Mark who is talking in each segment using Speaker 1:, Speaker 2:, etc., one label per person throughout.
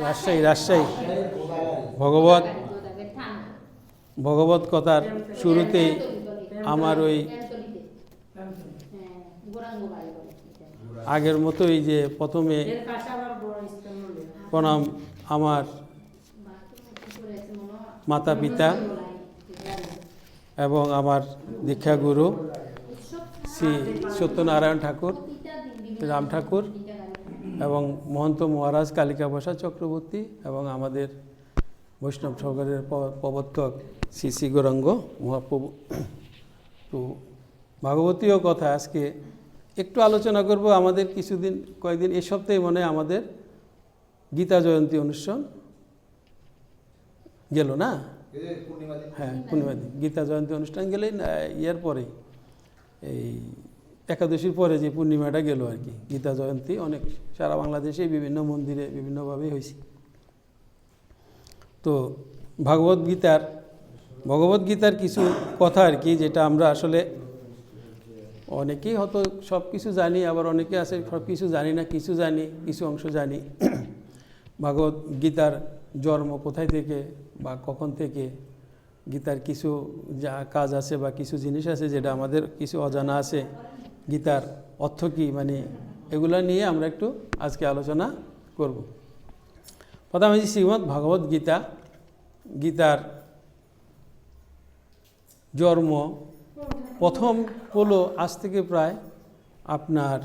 Speaker 1: রাজশাহী ভগবত কথার শুরুতেই আমার ওই আগের মতোই যে প্রথমে প্রণাম আমার মাতা পিতা এবং আমার দীক্ষাগুরু শ্রী সত্যনারায়ণ ঠাকুর, রাম ঠাকুর এবং মহন্ত মহারাজ কালিকা প্রসাদ চক্রবর্তী এবং আমাদের বৈষ্ণব সরকারের প্রবর্তক শ্রী শ্রী গৌরাঙ্গ মহাপ্রভু। তো ভাগবতীয় কথা আজকে একটু আলোচনা করব। আমাদের কয়েকদিন এই সপ্তাহে মনে হয় আমাদের গীতা জয়ন্তী অনুষ্ঠান গেল না? হ্যাঁ, পূর্ণিমা দিন গীতা জয়ন্তী অনুষ্ঠান গেলে ইয়ার পরে এই একাদশীর পরে যে পূর্ণিমাটা গেল আর কি, গীতা জয়ন্তী অনেক সারা বাংলাদেশে বিভিন্ন মন্দিরে বিভিন্নভাবে হয়েছে। তো ভগবদ্গীতার কিছু কথা আর কি, যেটা আমরা আসলে অনেকেই হয়তো সব কিছু জানি, আবার অনেকে আছে সব কিছু জানি না, কিছু জানি, কিছু অংশ জানি। ভগবদ্গীতার জন্ম কোথায় থেকে বা কখন থেকে, গীতার কিছু যা কাজ আছে বা কিছু জিনিস আছে যেটা আমাদের কিছু অজানা আছে, গীতার অর্থ কী, মানে এগুলো নিয়ে আমরা একটু আজকে আলোচনা করব। প্রথমে শ্রীমদ্ ভগবদ গীতা, গীতার জন্ম প্রথম হলো আজ থেকে প্রায় আপনার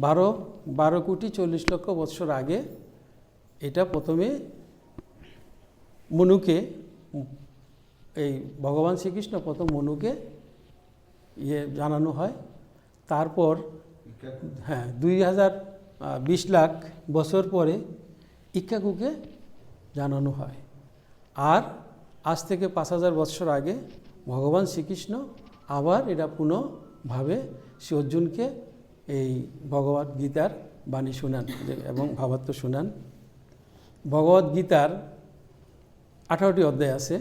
Speaker 1: 12,40,00,000 বৎসর আগে। এটা প্রথমে মনুকে, এই ভগবান শ্রীকৃষ্ণ প্রথম মনুকে জানানো হয়। তারপর 2020 লাখ বছর পরে ইক্ষ্বাকুকে জানানো হয়। আর আজ থেকে 5,000 বৎসর আগে ভগবান শ্রীকৃষ্ণ আবার এটা পুনঃভাবে শ্রী অর্জুনকে এই ভগবদ গীতার বাণী শোনান এবং ভাবার্থ শোনান। ভগবদ গীতার 18টি অধ্যায় আছে,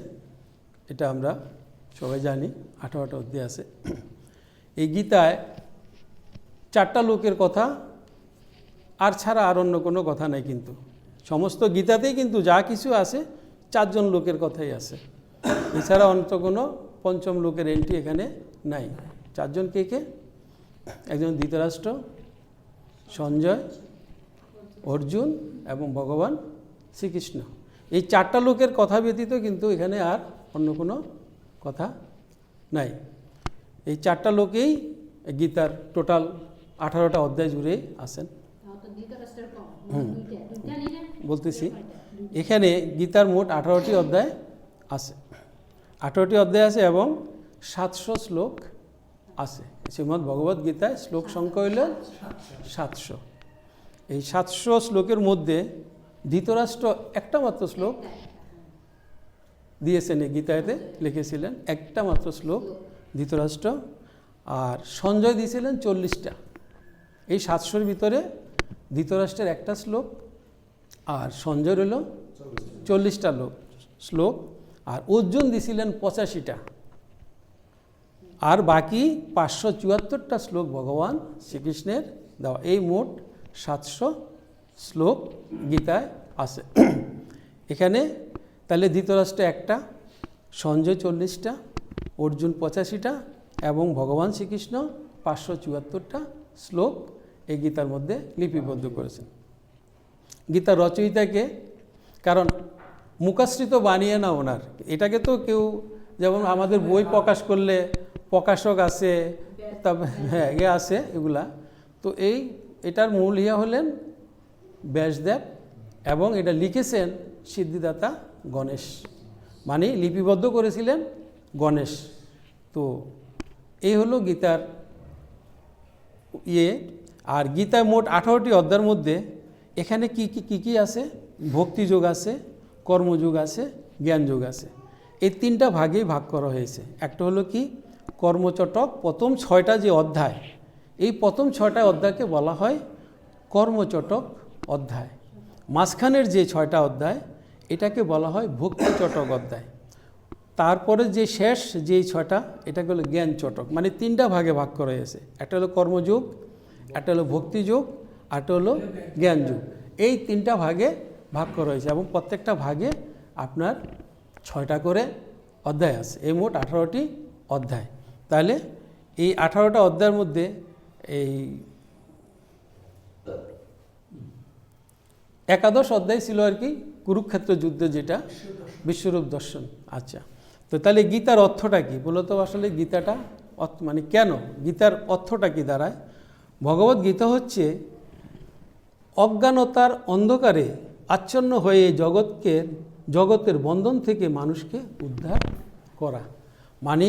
Speaker 1: এটা আমরা সবাই জানি, 18টা অধ্যায় আছে। এই গীতায় 4টা লোকের কথা আর ছাড়া আর অন্য কোনো কথা নাই, কিন্তু সমস্ত গীতাতেই কিন্তু যা কিছু আছে 4 জন লোকের কথাই আছে। এছাড়া অন্য কোনো পঞ্চম লোকের এন্ট্রি এখানে নাই। 4 জন কে কে? একজন ধৃতরাষ্ট্র, সঞ্জয়, অর্জুন এবং ভগবান শ্রীকৃষ্ণ। এই 4টা লোকের কথা ব্যতীত কিন্তু এখানে আর অন্য কোনো কথা নাই। এই 4টা লোকেই গীতার টোটাল 18টা অধ্যায় জুড়ে আছেন। বলতেছি এখানে গীতার মোট 18টি অধ্যায় আছে, 18টি অধ্যায় আছে এবং 700 শ্লোক আছে। শ্রীমদ্ ভগবদ গীতায় শ্লোক সংখ্যা হইল 700। এই 700 শ্লোকের মধ্যে ধৃতরাষ্ট্র একটা মাত্র শ্লোক দিয়েছেন, এই গীতাতে লিখেছিলেন একটা মাত্র শ্লোক ধৃতরাষ্ট্র, আর সঞ্জয় দিয়েছিলেন 40টা। এই 700-র ভিতরে ধৃতরাষ্ট্রের একটা শ্লোক আর সঞ্জয় হল 40টা শ্লোক, আর অর্জুন দিয়েছিলেন 85টা, আর বাকি 574টা শ্লোক ভগবান শ্রীকৃষ্ণের দেওয়া। এই মোট 700 শ্লোক গীতায় আছে। এখানে তাহলে ধৃতরাষ্ট্র একটা, সঞ্জয় 40টা, অর্জুন 85টা এবং ভগবান শ্রীকৃষ্ণ 574টা শ্লোক এই গীতার মধ্যে লিপিবদ্ধ করেছেন। গীতার রচয়িতাকে, কারণ মুখাশ্রিত বানিয়ে না ওনার, এটাকে তো কেউ, যেমন আমাদের বই প্রকাশ করলে প্রকাশক আছে, তবে হ্যাঁ আছে এগুলা, তো এটার মূল হলেন ব্যাসদেব এবং এটা লিখেছেন সিদ্ধিদাতা গণেশ, মানে লিপিবদ্ধ করেছিলেন গণেশ। তো এই হলো গীতার আর গীতায় মোট 18টি অধ্যায়ের মধ্যে এখানে কি আছে? ভক্তিযোগ আছে, কর্মযোগ আছে, জ্ঞানযোগ আছে। এই 3টা ভাগেই ভাগ করা হয়েছে। একটা হলো কি কর্মচটক, প্রথম 6টা যে অধ্যায়, এই প্রথম 6টা অধ্যায়কে বলা হয় কর্মচটক অধ্যায়। মাঝখানের যে 6টা অধ্যায় এটাকে বলা হয় ভক্তিচটক অধ্যায়। তারপরে যে শেষ যেই 6টা এটাকে হলো জ্ঞান চটক, মানে 3টা ভাগে ভাগ করা হয়েছে। একটা হলো কর্মযোগ, একটা হলো ভক্তিযোগ, একটা হলো জ্ঞানযোগ। এই 3টা ভাগে ভাগ করা হয়েছে এবং প্রত্যেকটা ভাগে আপনার 6টা করে অধ্যায় আছে। এই মোট 18টি অধ্যায়। তাহলে এই 18টা অধ্যায়ের মধ্যে এই একাদশ অধ্যায় ছিল আর কি কুরুক্ষেত্র যুদ্ধ, যেটা বিশ্বরূপ দর্শন। আচ্ছা, তো তাহলে গীতার অর্থটা কি বলতো? আসলে গীতাটা মানে কেন গীতার অর্থটা কি দাঁড়ায়? ভগবত গীতা হচ্ছে অজ্ঞানতার অন্ধকারে আচ্ছন্ন হয়ে জগতের বন্ধন থেকে মানুষকে উদ্ধার করা। মানে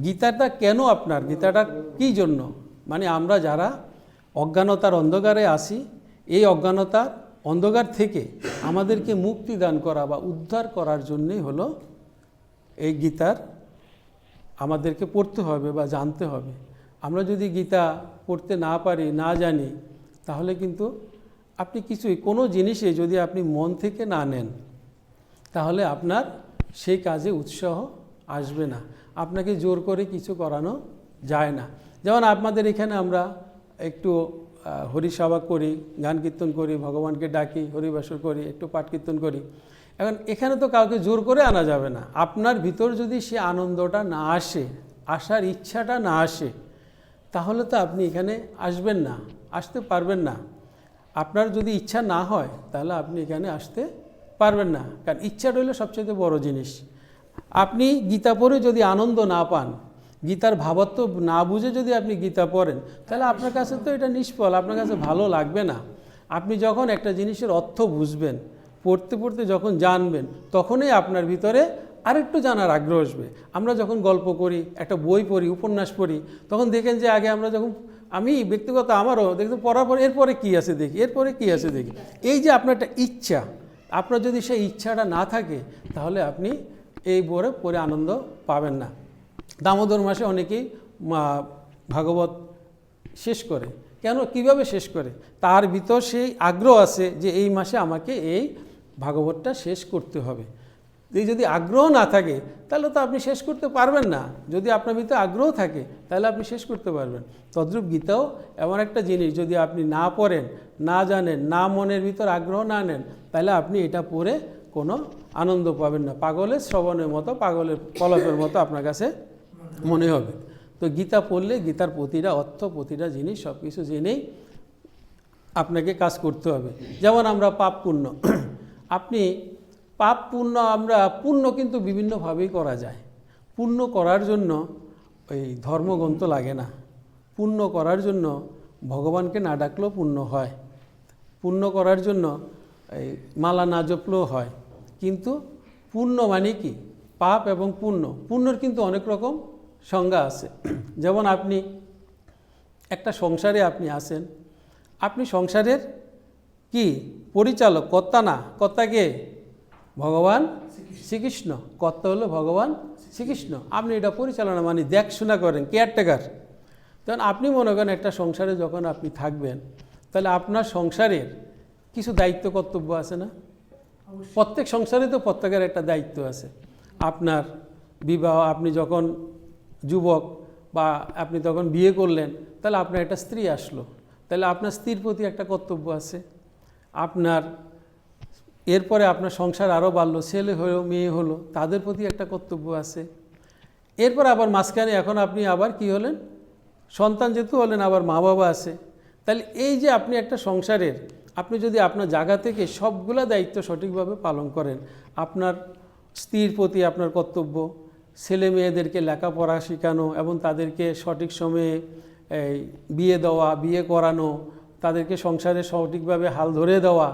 Speaker 1: গীতাটা কেন আপনার, গীতাটা কী জন্য? মানে আমরা যারা অজ্ঞানতার অন্ধকারে আসি, এই অজ্ঞানতার অন্ধকার থেকে আমাদেরকে মুক্তি দান করা বা উদ্ধার করার জন্যই হলো এই গীতার আমাদেরকে পড়তে হবে বা জানতে হবে। আমরা যদি গীতা পড়তে না পারি, না জানি, তাহলে কিন্তু আপনি কোনো জিনিসে যদি আপনি মন থেকে না নেন, তাহলে আপনার সেই কাজে উৎসাহ আসবে না। আপনাকে জোর করে কিছু করানো যায় না। যেমন আপনাদের এখানে আমরা একটু হরিসভা করি, গান কীর্তন করি, ভগবানকে ডাকি, হরিবাসর করি, একটু পাঠ কীর্তন করি। এখন এখানে তো কাউকে জোর করে আনা যাবে না। আপনার ভিতর যদি সে আনন্দটা না আসে, আসার ইচ্ছাটা না আসে, তাহলে তো আপনি এখানে আসবেন না, আসতে পারবেন না। আপনার যদি ইচ্ছা না হয়, তাহলে আপনি এখানে আসতে পারবেন না। কারণ ইচ্ছাটা হলো সবচেয়ে বড় জিনিস। আপনি গীতা পড়ে যদি আনন্দ না পান, গীতার ভাবার্থ না বুঝে যদি আপনি গীতা পড়েন, তাহলে আপনার কাছে তো এটা নিষ্ফল, আপনার কাছে ভালো লাগবে না। আপনি যখন একটা জিনিসের অর্থ বুঝবেন, পড়তে পড়তে যখন জানবেন, তখনই আপনার ভিতরে আরেকটু জানার আগ্রহ আসবে। আমরা যখন গল্প করি, একটা বই পড়ি, উপন্যাস পড়ি, তখন দেখেন যে আগে আমরা যখন, আমি ব্যক্তিগত আমারও দেখতে পড়ার পর এরপরে কী আছে দেখি, এরপরে কী আছে দেখি। এই যে আপনার একটা ইচ্ছা, আপনার যদি সেই ইচ্ছাটা না থাকে, তাহলে আপনি এই বইয়ে পড়ে আনন্দ পাবেন না। দামোদর মাসে অনেকেই ভাগবত শেষ করে। কেন, কিভাবে শেষ করে? তার ভিতর সেই আগ্রহ আছে যে এই মাসে আমাকে এই ভাগবতটা শেষ করতে হবে। এই যদি আগ্রহ না থাকে, তাহলে তো আপনি শেষ করতে পারবেন না। যদি আপনার ভিতরে আগ্রহ থাকে, তাহলে আপনি শেষ করতে পারবেন। তদ্রূপ গীতাও এমন একটা জিনিস, যদি আপনি না পড়েন, না জানেন, না মনের ভিতর আগ্রহ না নেন, তাহলে আপনি এটা পড়ে কোনো আনন্দ পাবেন না। পাগলের শ্রবণের মতো, পাগলের কলপের মতো আপনার কাছে মনে হবে। তো গীতা পড়লে গীতার প্রতিটা অর্থ, প্রতিটা জিনিস সব কিছু জেনেই আপনাকে কাজ করতে হবে। যেমন আমরা পাপ পুণ্য, আপনি পাপ পুণ্য, আমরা পুণ্য কিন্তু বিভিন্নভাবেই করা যায়। পুণ্য করার জন্য ওই ধর্মগ্রন্থ লাগে না। পুণ্য করার জন্য ভগবানকে না ডাকলেও পুণ্য হয়। পুণ্য করার জন্য এই মালা না জপলেও হয়। কিন্তু পুণ্য মানে কি? পাপ এবং পুণ্য, পুণ্যর কিন্তু অনেক রকম সংজ্ঞা আছে। যেমন আপনি একটা সংসারে আপনি আছেন, আপনি সংসারের কি পরিচালক, কর্তা না। কর্তাকে ভগবান শ্রীকৃষ্ণ, কর্তা হলো ভগবান শ্রীকৃষ্ণ। আপনি এটা পরিচালনা মানে দেখাশোনা করেন, কেয়ারটেকার। তখন আপনি মনে করেন একটা সংসারে যখন আপনি থাকবেন, তাহলে আপনার সংসারের কিছু দায়িত্ব কর্তব্য আছে না? প্রত্যেক সংসারে তো প্রত্যেকের একটা দায়িত্ব আছে। আপনার বিবাহ, আপনি যখন যুবক বা আপনি তখন বিয়ে করলেন, তাহলে আপনার একটা স্ত্রী আসলো, তাহলে আপনার স্ত্রীর প্রতি একটা কর্তব্য আছে। আপনার এরপরে আপনার সংসার আরও বাড়লো, ছেলে হলো, মেয়ে হলো, তাদের প্রতি একটা কর্তব্য আছে। এরপর আবার মাঝখানে এখন আপনি আবার কি হলেন, সন্তান যেহেতু হলেন, আবার মা বাবা আছে। তাহলে এই যে আপনি একটা সংসারের, আপনি যদি আপনার জায়গা থেকে সবগুলা দায়িত্ব সঠিকভাবে পালন করেন, আপনার স্ত্রীর প্রতি আপনার কর্তব্য, ছেলে মেয়েদেরকে লেখাপড়া শেখানো এবং তাদেরকে সঠিক সময়ে বিয়ে দেওয়া, বিয়ে করানো, তাদেরকে সংসারে সঠিকভাবে হাল ধরে দেওয়া,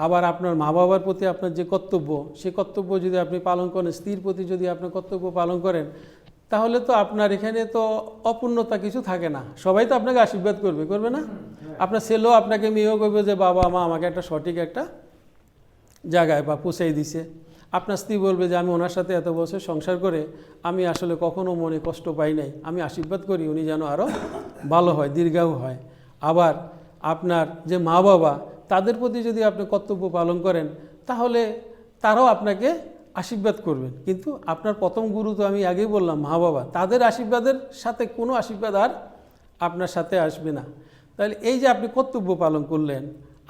Speaker 1: আবার আপনার মা বাবার প্রতি আপনার যে কর্তব্য, সেই কর্তব্য যদি আপনি পালন করেন, স্ত্রীর প্রতি যদি আপনার কর্তব্য পালন করেন, তাহলে তো আপনার এখানে তো অপূর্ণতা কিছু থাকে না। সবাই তো আপনাকে আশীর্বাদ করবে, করবে না? আপনার ছেলেও আপনাকে, মেয়েও করবে যে বাবা মা আমাকে একটা সঠিক একটা জায়গায় বা পৌঁছাই দিছে। আপনার স্ত্রী বলবে যে আমি ওনার সাথে এত বছর সংসার করে আমি আসলে কখনো মনে কষ্ট পাই নাই, আমি আশীর্বাদ করি উনি যেন আরও ভালো হয়, দীর্ঘায়ু হয়। আবার আপনার যে মা বাবা, তাদের প্রতি যদি আপনি কর্তব্য পালন করেন, তাহলে তারাও আপনাকে আশীর্বাদ করবেন। কিন্তু আপনার প্রথম গুরু তো আমি আগেই বললাম মা বাবা, তাদের আশীর্বাদের সাথে কোনো আশীর্বাদ আর আপনার সাথে আসবে না। তাহলে এই যে আপনি কর্তব্য পালন করলেন,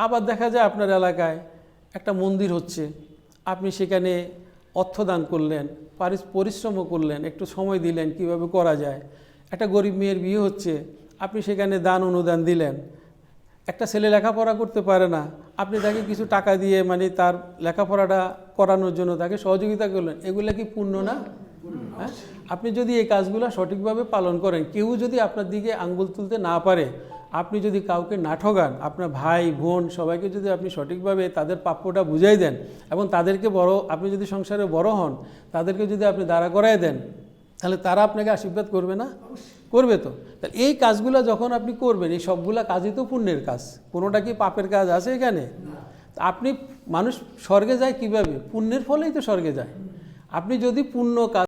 Speaker 1: আবার দেখা যায় আপনার এলাকায় একটা মন্দির হচ্ছে, আপনি সেখানে অর্থ দান করলেন, পরিশ্রমও করলেন, একটু সময় দিলেন কিভাবে করা যায়। একটা গরিব মেয়ের বিয়ে হচ্ছে, আপনি সেখানে দান অনুদান দিলেন। একটা ছেলে লেখাপড়া করতে পারে না, আপনি তাকে কিছু টাকা দিয়ে মানে তার লেখাপড়াটা করানোর জন্য তাকে সহযোগিতা করলেন। এগুলো কি পুণ্য না? হ্যাঁ, আপনি যদি এই কাজগুলো সঠিকভাবে পালন করেন, কেউ যদি আপনার দিকে আঙ্গুল তুলতে না পারে, আপনি যদি কাউকে না ঠগান, আপনার ভাই বোন সবাইকে যদি আপনি সঠিকভাবে তাদের প্রাপ্যটা বুঝাই দেন এবং তাদেরকে আপনি যদি সংসারে বড় হন, তাদেরকে যদি আপনি দাঁড়া করায় দেন, তাহলে তারা আপনাকে আশীর্বাদ করবে না? করবে তো। তাহলে এই কাজগুলো যখন আপনি করবেন, এই সবগুলা কাজই তো পুণ্যের কাজ, কোনোটা কি পাপের কাজ আছে এখানে? আপনি মানুষ স্বর্গে যায় কিভাবে? পুণ্যের ফলেই তো স্বর্গে যায়। আপনি যদি পুণ্য কাজ